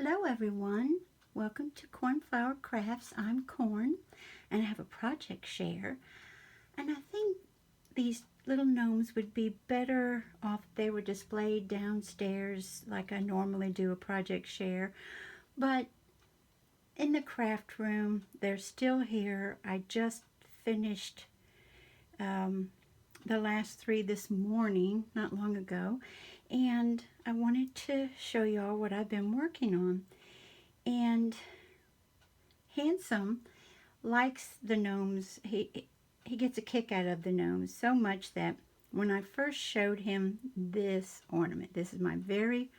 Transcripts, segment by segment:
Hello everyone, welcome to Cornflower Crafts. I'm Corn and I have a project share, and I think these little gnomes would be better off if they were displayed downstairs like I normally do a project share, but in the craft room they're still here. I just finished the last three this morning, not long ago, and I wanted to show y'all what I've been working on. And Handsome likes the gnomes. He gets a kick out of the gnomes so much that when I first showed him this ornament, this is my very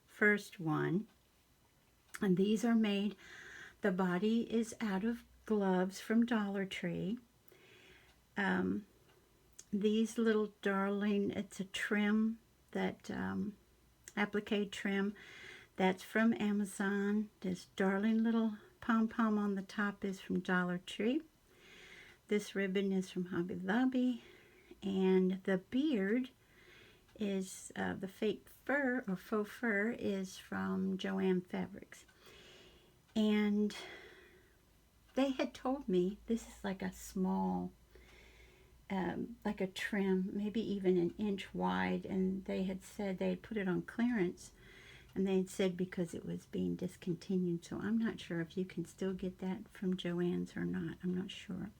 first one, and these are made, the body is out of gloves from Dollar Tree. These little darling, it's a trim, that applique trim, that's from Amazon. This darling little pom-pom on the top is from Dollar Tree. This ribbon is from Hobby Lobby, and the beard is the fake fur or faux fur is from Joann Fabrics. And they had told me this is like a small, like a trim, maybe even an inch wide, and they had said they had put it on clearance, and they had said because it was being discontinued. So I'm not sure if you can still get that from Joann's or not. I'm not sure.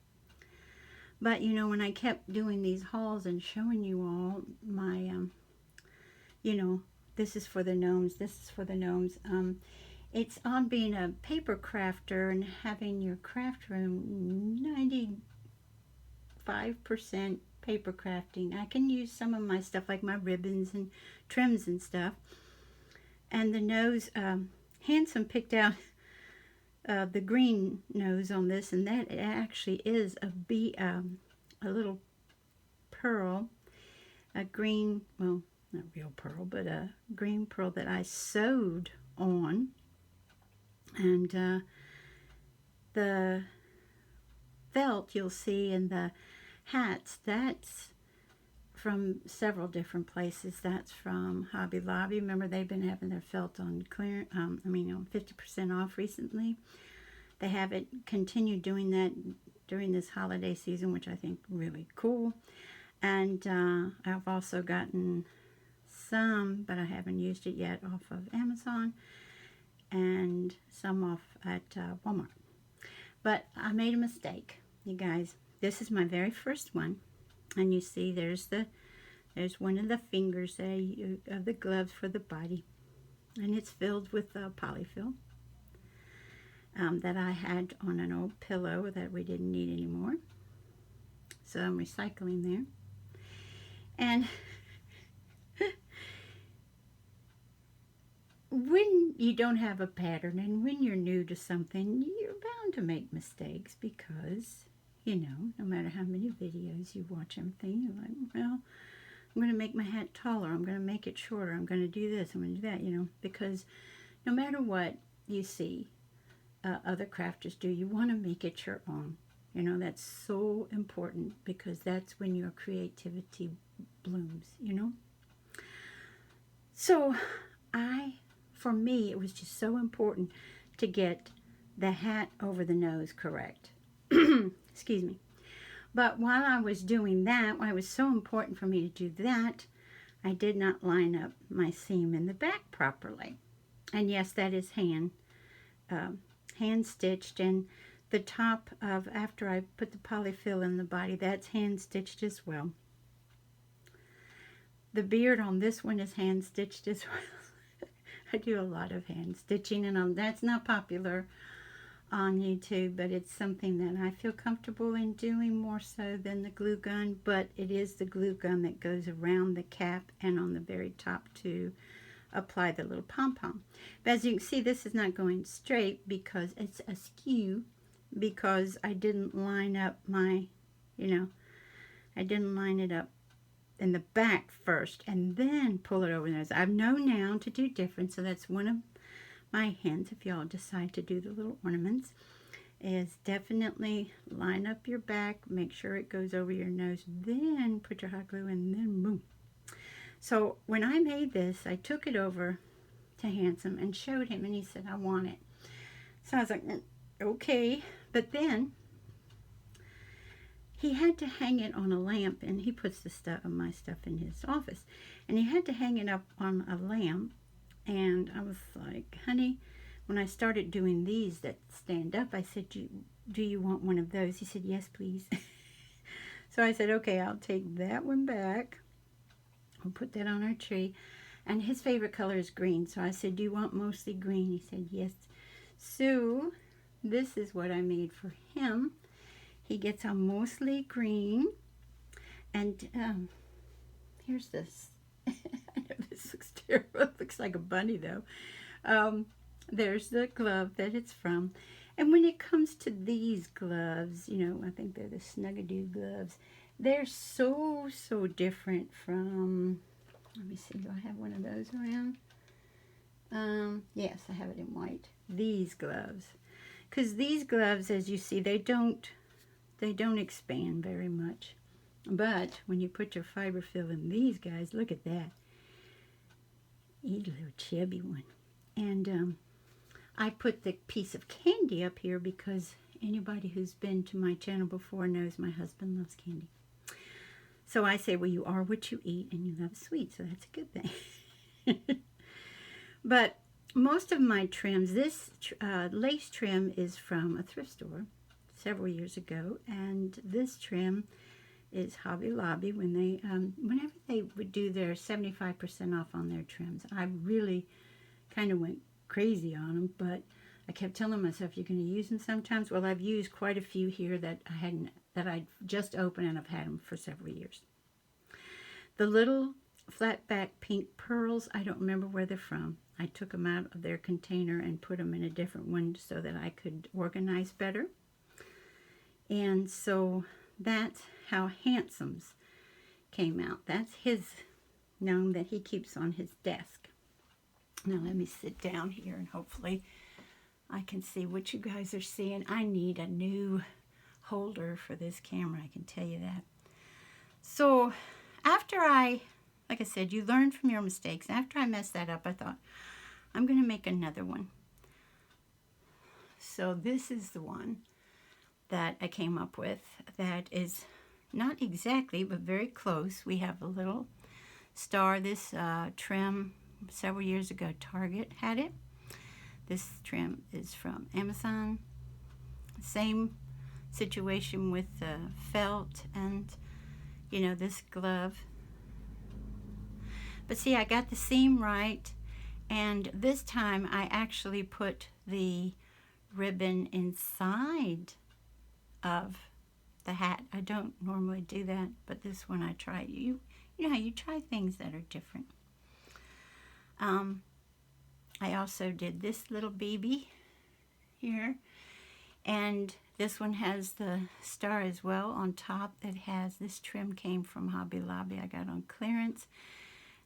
But you know, when I kept doing these hauls and showing you all my, you know, this is for the gnomes, this is for the gnomes. It's on being a paper crafter and having your craft room 95% paper crafting. I can use some of my stuff like my ribbons and trims and stuff. And the nose, Handsome picked out the green nose on this, and that actually is a little pearl, a green, well, not real pearl, but a green pearl that I sewed on. And the felt you'll see in the hats, that's from several different places. That's from Hobby Lobby. Remember, they've been having their felt on clearance, on 50% off recently. They haven't continued doing that during this holiday season, which I think really cool. And I've also gotten some, but I haven't used it yet, off of Amazon, and some off at Walmart. But I made a mistake, you guys. This is my very first one, and you see there's one of the fingers of the gloves for the body, and it's filled with polyfill that I had on an old pillow that we didn't need anymore. So I'm recycling there. And when you don't have a pattern and when you're new to something, you're bound to make mistakes because, you know, no matter how many videos you watch something, you're like, well, I'm going to make my hat taller, I'm going to make it shorter, I'm going to do this, I'm going to do that, you know, because no matter what you see other crafters do, you want to make it your own. You know, that's so important because that's when your creativity blooms, you know. So for me, it was just so important to get the hat over the nose correct. Excuse me. But while I was doing that, why it was so important for me to do that, I did not line up my seam in the back properly. And yes, that is hand stitched, and the top of, after I put the polyfill in the body, that's hand stitched as well. The beard on this one is hand stitched as well. I do a lot of hand stitching, and that's not popular on YouTube, but it's something that I feel comfortable in doing more so than the glue gun. But it is the glue gun that goes around the cap and on the very top to apply the little pom-pom. But as you can see, this is not going straight because it's askew, because I didn't line up my, I didn't line it up in the back first and then pull it over the nose. I've known now to do different, so that's one of my hints if y'all decide to do the little ornaments, is definitely line up your back, make sure it goes over your nose, then put your hot glue in, and then boom. So when I made this, I took it over to Handsome and showed him, and he said, I want it. So I was like, okay. But then he had to hang it on a lamp, and he puts the stuff, my stuff in his office, and he had to hang it up on a lamp. And I was like, honey, when I started doing these that stand up, I said, do you want one of those? He said, yes, please. So I said, okay, I'll take that one back. We'll put that on our tree. And his favorite color is green. So I said, do you want mostly green? He said, yes. So this is what I made for him. He gets a mostly green. And here's this. I know this looks terrible. It looks like a bunny, though. There's the glove that it's from. And when it comes to these gloves, you know, I think they're the Snuggadoo gloves. They're so, so different from, let me see, do I have one of those around? Yes, I have it in white. These gloves. Because these gloves, as you see, they don't expand very much. But when you put your fiberfill in these guys, look at that. He's a little chubby one. And I put the piece of candy up here because anybody who's been to my channel before knows my husband loves candy. So I say, well, you are what you eat, and you love sweets, so that's a good thing. But most of my trims, this lace trim is from a thrift store several years ago, and this trim is Hobby Lobby. When they, whenever they would do their 75% off on their trims, I really kind of went crazy on them, but I kept telling myself, you're going to use them sometimes. Well, I've used quite a few here that I just opened, and I've had them for several years. The little flat back pink pearls, I don't remember where they're from. I took them out of their container and put them in a different one so that I could organize better. And so that's how Handsome's came out. That's his gnome that he keeps on his desk. Now let me sit down here and hopefully I can see what you guys are seeing. I need a new holder for this camera, I can tell you that. So after like I said, you learn from your mistakes. After I messed that up, I thought, I'm going to make another one. So this is the one that I came up with that is not exactly, but very close. We have a little star. This trim, several years ago, Target had it. This trim is from Amazon. Same situation with the felt and, you know, this glove. But see, I got the seam right, and this time I actually put the ribbon inside of the hat. I don't normally do that, but this one I tried. You know how you try things that are different. I also did this little baby here, and this one has the star as well on top. That has, this trim came from Hobby Lobby. I got on clearance,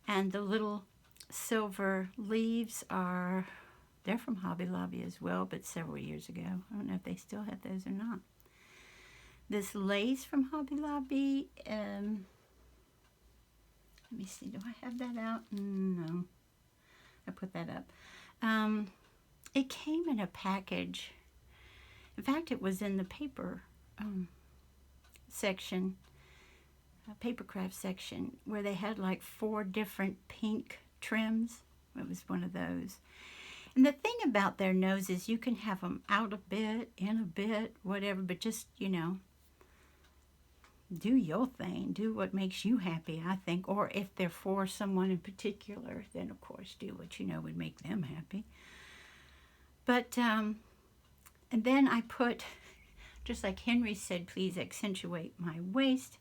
and the little silver leaves they're from Hobby Lobby as well, but several years ago. I don't know if they still have those or not. This lace from Hobby Lobby, let me see, do I have that out? No, I put that up. It came in a package. In fact, it was in the paper section, paper craft section, where they had like 4 different pink trims. It was one of those. And the thing about their noses, you can have them out a bit, in a bit, whatever, but just, you know, do your thing. Do what makes you happy, I think. Or if they're for someone in particular, then of course do what you know would make them happy. But, and then I put, just like Henry said, please accentuate my waist.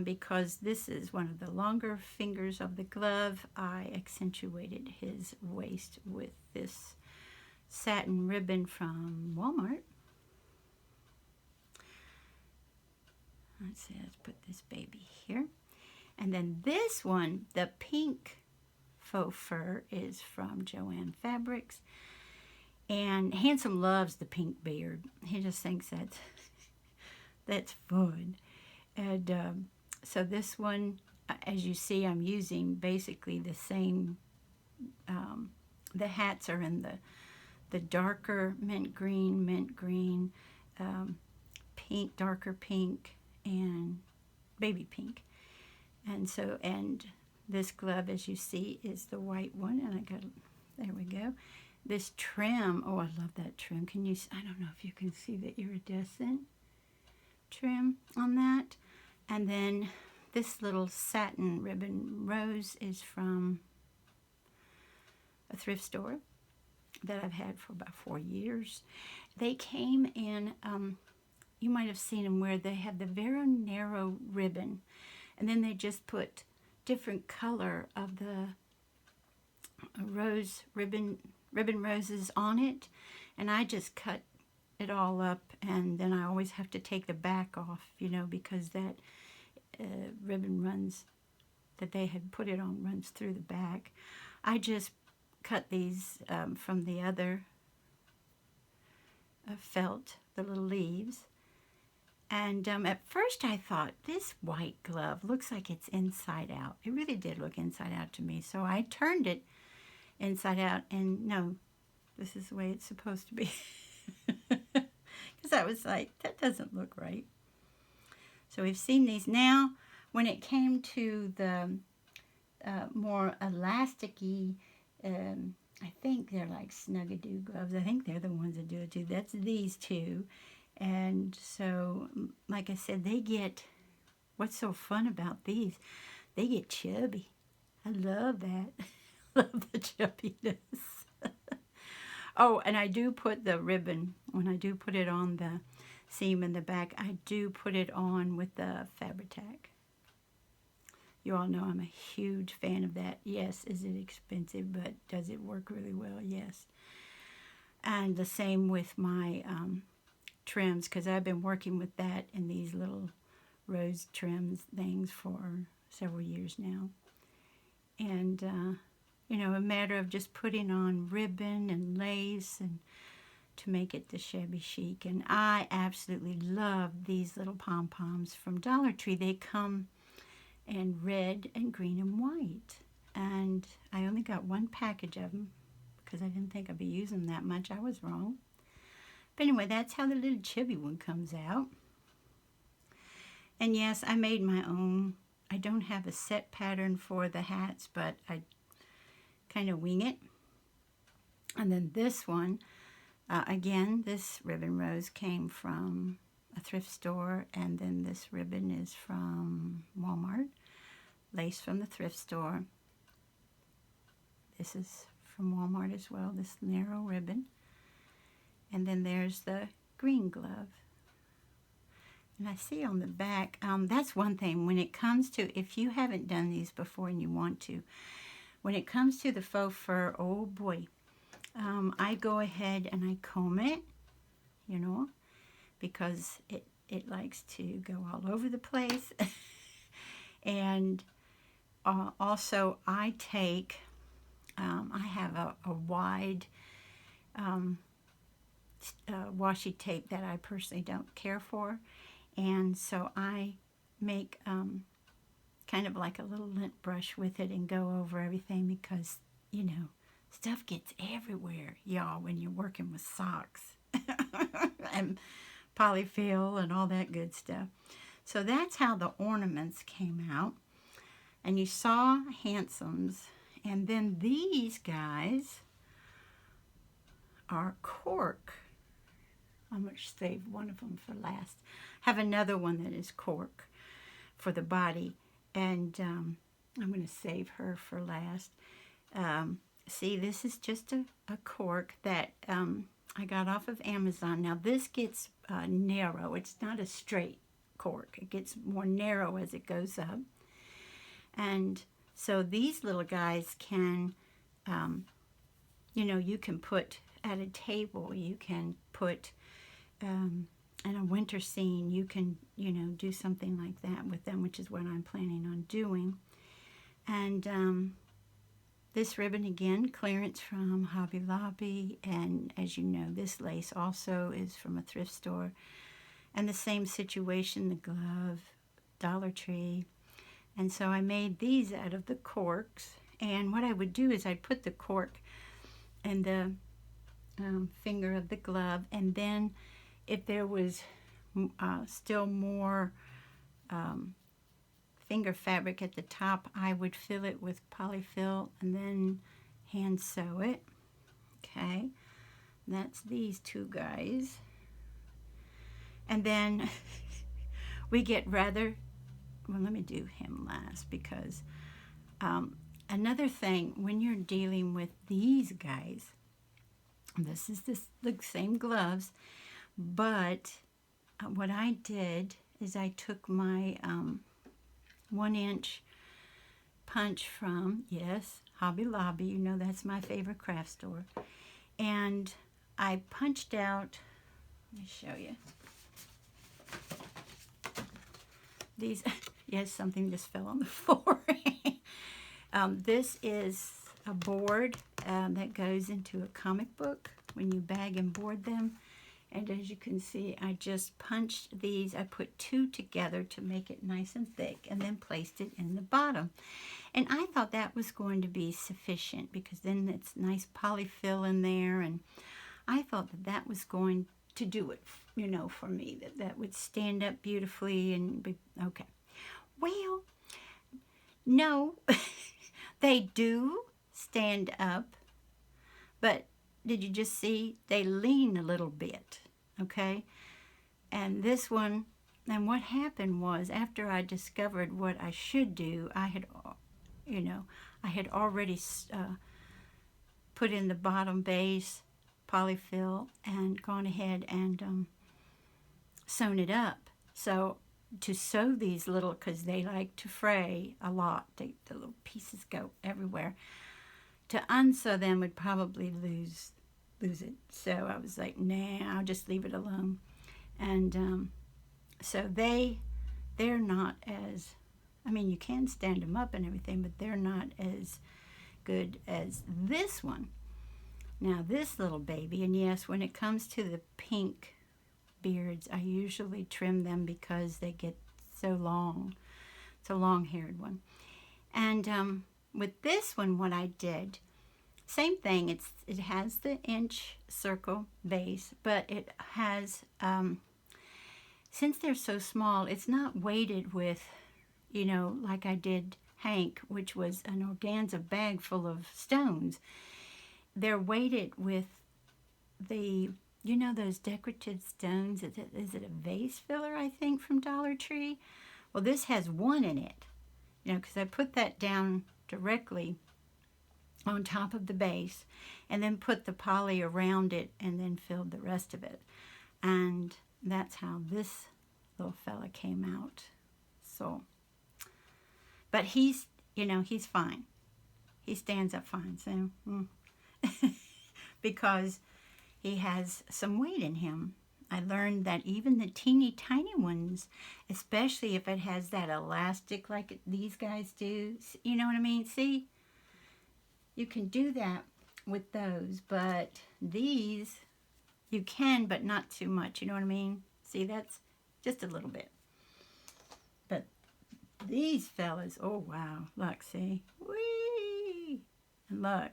Because this is one of the longer fingers of the glove, I accentuated his waist with this satin ribbon from Walmart. Let's see, let's put this baby here. And then this one, the pink faux fur, is from Joann Fabrics. And Handsome loves the pink beard. He just thinks that's fun. And so this one, as you see, I'm using basically the same The hats are in the darker mint green, pink, darker pink, and baby pink. And so, and this glove, as you see, is the white one. And I got, there we go. This trim, oh, I love that trim. Can you, I don't know if you can see the iridescent trim on that. And then this little satin ribbon rose is from a thrift store that I've had for about 4 years. They came in, you might have seen them where they have the very narrow ribbon, and then they just put different color of the rose ribbon roses on it, and I just cut it all up, and then I always have to take the back off, you know, because that ribbon runs, that they had put it on, runs through the back. I just cut these from the other felt, the little leaves. And at first I thought, this white glove looks like it's inside out. It really did look inside out to me. So I turned it inside out, and no, this is the way it's supposed to be. Because I was like, that doesn't look right. So we've seen these. Now, when it came to the more elasticy, I think they're like Snug-a-Doo gloves. I think they're the ones that do it too. That's these two. And so, like I said, they get, what's so fun about these, they get chubby. I love that. Love the chubbiness. Oh, and I do put the ribbon, when I do put it on the seam in the back, I do put it on with the Fabri-Tac. You all know I'm a huge fan of that. Yes, is it expensive, but does it work really well? Yes. And the same with my trims, because I've been working with that in these little rose trims things for several years now. And, you know, a matter of just putting on ribbon and lace and to make it the Shabby Chic. And I absolutely love these little pom-poms from Dollar Tree. They come in red and green and white. And I only got one package of them because I didn't think I'd be using them that much. I was wrong. But anyway, that's how the little chubby one comes out. And yes, I made my own. I don't have a set pattern for the hats, but I kind of wing it. And then this one, again, this ribbon rose came from a thrift store, and then this ribbon is from Walmart, lace from the thrift store. This is from Walmart as well, this narrow ribbon. And then there's the green glove. And I see on the back, that's one thing, when it comes to, if you haven't done these before and you want to, when it comes to the faux fur, oh boy, I go ahead and I comb it, you know, because it likes to go all over the place. And also I take, I have a wide washi tape that I personally don't care for. And so I make kind of like a little lint brush with it and go over everything because, you know, stuff gets everywhere, y'all, when you're working with socks and polyfill and all that good stuff. So that's how the ornaments came out. And you saw Handsomes. And then these guys are cork. I'm going to save one of them for last. Have another one that is cork for the body. And I'm going to save her for last. See, this is just a cork that I got off of Amazon. Now this gets narrow. It's not a straight cork. It gets more narrow as it goes up. And so these little guys can, you know, you can put at a table. You can put in a winter scene. You can, you know, do something like that with them, which is what I'm planning on doing. And this ribbon, again, clearance from Hobby Lobby. And as you know, this lace also is from a thrift store. And the same situation, the glove, Dollar Tree. And so I made these out of the corks. And what I would do is I'd put the cork finger of the glove. And then if there was still more finger fabric at the top, I would fill it with polyfill and then hand sew it. Okay, that's these two guys. And then we get rather, well, let me do him last, because another thing, when you're dealing with these guys, this is the same gloves, but what I did is I took my 1-inch punch from, yes, Hobby Lobby, you know that's my favorite craft store, and I punched out, let me show you, these, yes, something just fell on the floor. This is a board that goes into a comic book when you bag and board them. And as you can see, I just punched these. I put 2 together to make it nice and thick, and then placed it in the bottom. And I thought that was going to be sufficient, because then it's nice polyfill in there. And I thought that that was going to do it, you know, for me, that would stand up beautifully and be okay. Well, no, they do stand up, but did you just see? They lean a little bit, okay? And this one, and what happened was, after I discovered what I should do, I had, you know, I had already put in the bottom base, polyfill, and gone ahead and sewn it up. So to sew these little, because they like to fray a lot, the little pieces go everywhere. To unsew them would probably lose it. So I was like, nah, I'll just leave it alone. And so they're not as, I mean, you can stand them up and everything, but they're not as good as this one. Now this little baby, and yes, when it comes to the pink beards, I usually trim them because they get so long. It's a long-haired one. And with this one, what I did, same thing, it has the inch circle base, but it has, since they're so small, it's not weighted with, you know, like I did Hank, which was an organza bag full of stones. They're weighted with the, you know, those decorative stones. Is it a vase filler, I think, from Dollar Tree? Well, this has 1 in it, you know, because I put that down directly on top of the base, and then put the poly around it, and then filled the rest of it. And that's how this little fella came out. So, but he's, you know, he's fine. He stands up fine, so, because he has some weight in him. I learned that even the teeny tiny ones, especially if it has that elastic like these guys do, you know what I mean? See? You can do that with those, but these, you can, but not too much, you know what I mean? See, that's just a little bit. But these fellas, oh wow, look, see? Whee! And look.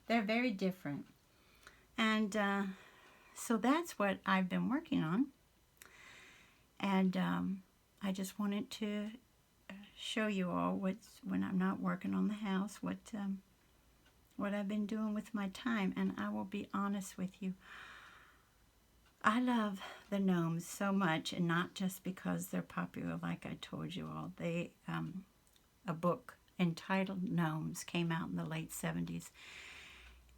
They're very different. And so that's what I've been working on. And I just wanted to show you all when I'm not working on the house, what I've been doing with my time. And I will be honest with you, I love the Gnomes so much, and not just because they're popular, like I told you all. They a book entitled Gnomes came out in the late 70s,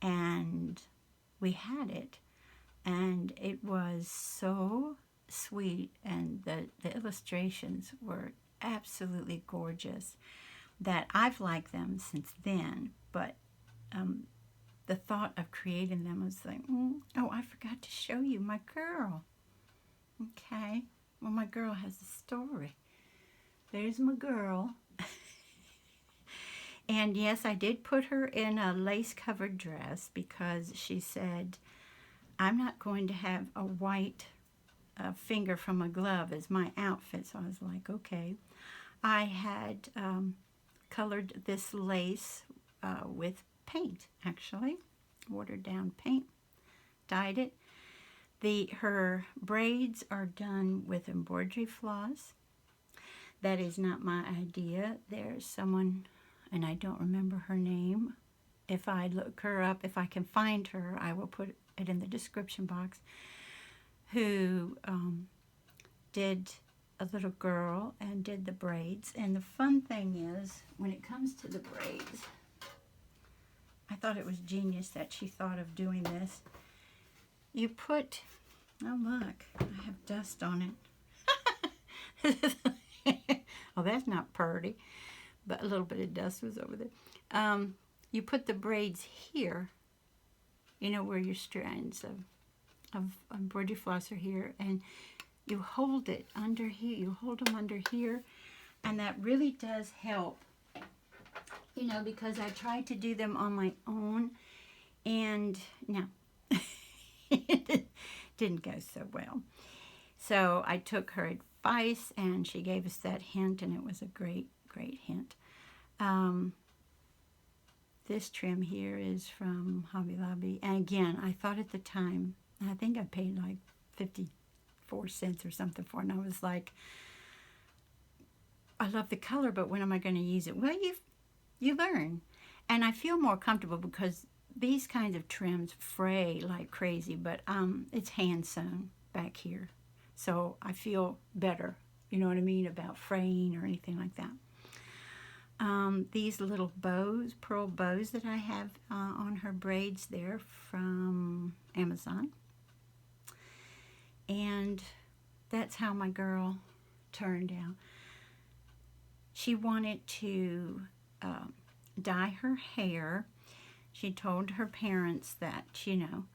and we had it, and it was so sweet, and the illustrations were absolutely gorgeous, that I've liked them since then. But the thought of creating them was like, oh, I forgot to show you my girl. Okay, well, my girl has a story. There's my girl. And yes, I did put her in a lace-covered dress, because she said, I'm not going to have a white finger from a glove as my outfit. So I was like, okay. I had colored this lace with paint, actually. Watered down paint. Dyed it. Her braids are done with embroidery floss. That is not my idea. There's someone, and I don't remember her name. If I look her up, if I can find her, I will put it in the description box, who did a little girl and did the braids. And the fun thing is, when it comes to the braids, I thought it was genius that she thought of doing this. You put, oh look, I have dust on it. Oh, that's not pretty, but a little bit of dust was over there. You put the braids here, you know, where your strands of embroidery floss are here, and you hold it under here, you hold them under here, and that really does help, you know, because I tried to do them on my own, and no, it didn't go so well. So I took her advice, and she gave us that hint, and it was a great, great hint. This trim here is from Hobby Lobby. And again, I thought at the time, I think I paid like 54 cents or something for it. And I was like, I love the color, but when am I going to use it? Well, you learn. And I feel more comfortable because these kinds of trims fray like crazy, but it's hand sewn back here. So I feel better, you know what I mean, about fraying or anything like that. These little bows, pearl bows that I have on her braids there from Amazon. And that's how my girl turned out. She wanted to dye her hair. She told her parents that, you know,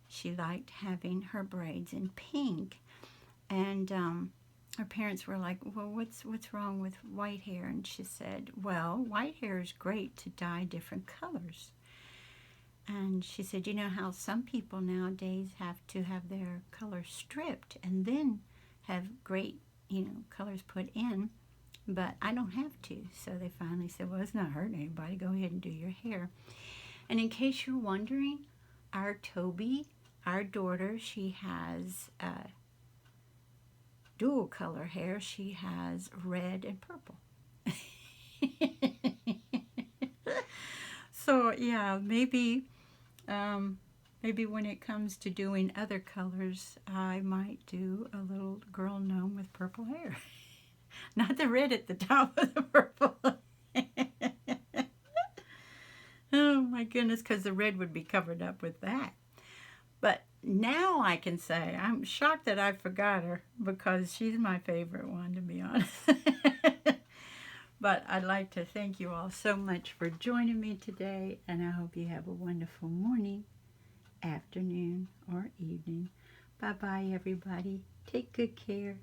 she liked having her braids in pink. And her parents were like, well, what's wrong with white hair? And she said, well, white hair is great to dye different colors. And she said, you know how some people nowadays have to have their colors stripped and then have great, you know, colors put in, but I don't have to. So they finally said, well, it's not hurting anybody. Go ahead and do your hair. And in case you're wondering, our Toby, our daughter, she has dual color hair. She has red and purple. So yeah, maybe when it comes to doing other colors, I might do a little girl gnome with purple hair. Not the red at the top of the purple. Oh my goodness, because the red would be covered up with that. But now I can say I'm shocked that I forgot her, because she's my favorite one, to be honest. But I'd like to thank you all so much for joining me today, and I hope you have a wonderful morning, afternoon, or evening. Bye-bye, everybody. Take good care.